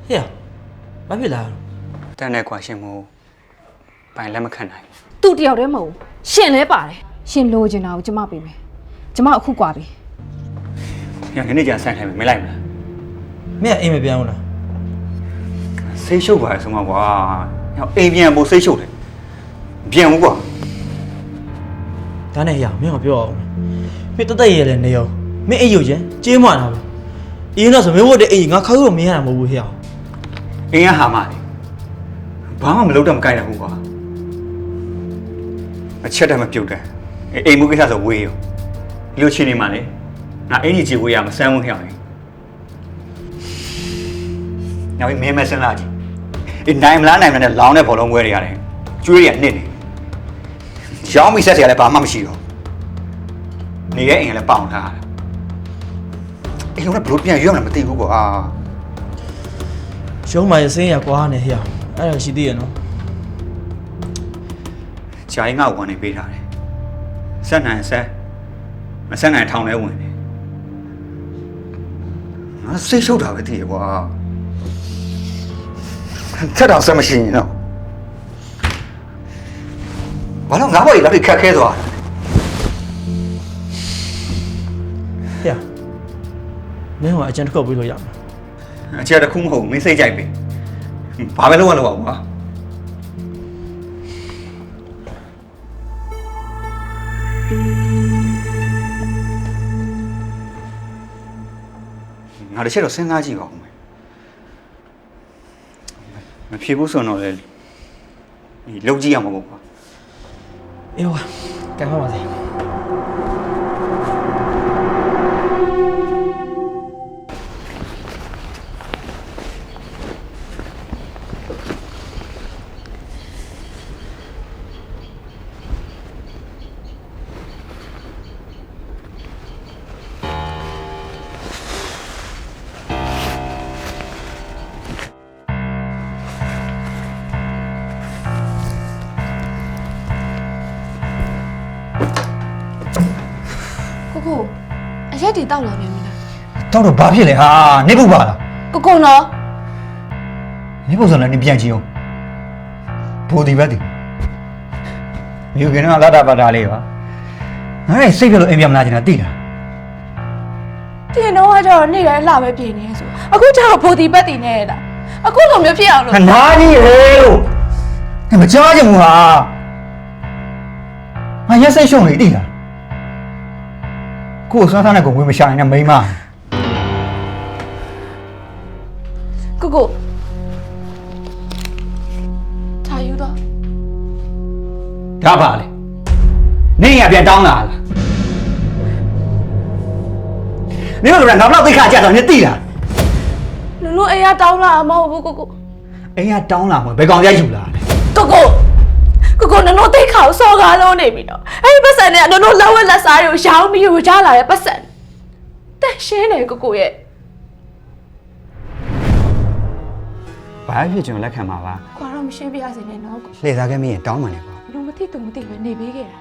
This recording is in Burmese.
ဟဲ့ဘာဖြစ်လား တန်းတဲ့ကွာရှင်မို့ပိုင်လက်မခံနိုင် သူ့တယောက်တည်းမဟုတ်ရှင်လဲပါတယ်ရှင်လိုချင်တာကိုကျမပေးမယ်ကျမအခုကွာပြီ ညခနေ့ကျဆန့်ထိုင်မယ်မလိုက်မလား မင်းအိမ်မပြန်ဘူးလား စိတ်ရှုပ်ပါလေဆိုမှကွာညအိမ်ပြန်ဖို့စိတ်ရှုပ်တယ်ပြန်ဘူးကွာ ဒါနဲ့ဟဲ့မင်းကပြောအောင်မင်းတက်ရဲလဲနေရောမင်းအိမ်ရုပ်ချင်းကြေးမွာတာပဲအင်းတော့ဆိုမင်းဝတ်တဲ့အိမ်ငါခောက်လို့မင်းရတာမဟုတ်ဘူးဟဲ့ အိမ်ကဟာမလေဘာမှမလုပ်တော့မကိုင်နိုင်ဘူးကွာအချက်တည်းမပြုတ်တယ်အိမ်မှုကိစ္စဆိုဝေးရောဒီလိုချင်းနေမှလေငါအင်ကြီးကြည့်ဝေးရမစမ်းဘူးဟဲ့အောင်ညောင်မင်းမစမ်းလာကြည့်ဒီနိုင်မလားနိုင်မလားနဲ့လောင်းတဲ့ဘောလုံးပွဲတွေရတယ်ကျွေးရနစ်နေရောင်းမိဆက်စရာလည်းဘာမှမရှိတော့နေရဲ့အိမ်ကလည်းပေါင်ထားတာအိမ်လုံးကဘလို့ပြန်ရွေးရမလားမသိဘူးကွာ ရှုံးမရစင်းရကွာနဲ့ဟဲ့အဲ့ဒါရှိသေးရဲ့နော် ဂျာရင်ငါ့ကိုဝင်နေပေးထားတယ်ဆက်နိုင်ဆက်မဆက်နိုင်ထောင်ထဲဝင်နေငါစိတ်ရှုပ်တာပဲသိရကွာဆက်တော့ဆက်မရှိရင်တော့ဘာလို့ငါ့ဘော်ကြီးလောက်ခက်ခဲသွား ဟဲ့မင်းကအကြံတစ်ခုပေးလို့ရမှာ အချက်တစ်ခုမဟုတ်မင်းစိတ်ကြိုက်ပြီဘာပဲလုပ်ရလို့ပါကွာငါတစ်ချက်တော့စဉ်းစားကြည့်ပါဦးမယ်မဖြစ်ဘူးဆိုတော့လေဒီလုံးကြည့်ရမှာပေါ့ကွာ အေးဝါကဲဟောပါစေ ကိုအရက်တွေတောက်လာပြန်ပြီလား တော့ဘာဖြစ်လဲဟာနေဖို့ပါလား ကိုနော် နေဖို့ဆိုလည်းနေပြန်ကြည့်အောင်ဘိုးဒီပဲဒီမြို့ကင်းကလာတာပါတာလေးပါငါလည်းစိတ်ပြလို့အိမ်ပြန်မလာချင်တာသိလား တင်တော့ကျတော့နေ့တိုင်းလှပဲပြင်နေဆိုအခုကျတော့ဖိုတီပတ်တင်နေရတာအခုလိုမျိုးဖြစ်အောင်လို့ နားကြီးရေလို့မကြားချင်ဘူးဟာငါရက်စိတ်ရှုံနေသိလားကိုယ်ဆွမ်းသားနဲ့ကိုဝင်မရှာရင်လည်းမိန်းမ ကိုထားယူတော့ ဒါပါလေနေရပြန်တောင်းလာလားနေတို့ကငါဘလောက်သိခါကြတော့နေသိလား လူလူအိမ်ကတောင်းလာမဟုတ်ဘူးကို အိမ်ကတောင်းလာမှာဘယ်ကောင်ရိုက်ယူလာလဲ ကိုနနိုတိတ်ခါကိုစော်ကားလုံးနေပြီတော့အဲ့ဒီပတ်စံနဲ့နနိုလက်ဝက်လက်စားတွေကိုရောင်းပြီးရလာတဲ့ပတ်စံတက်ရှင်းတယ်ကိုရဲ့ ဘာဖြစ်ကျွန်တော်လက်ခံပါပါ ကွာတော့မရှင်းပြရစေနဲ့နော် လှည့်စားခဲ့မင်းတောင်းမှန်တယ်ကွာ လူမသိသူမသိပဲနေပေးခဲ့တာ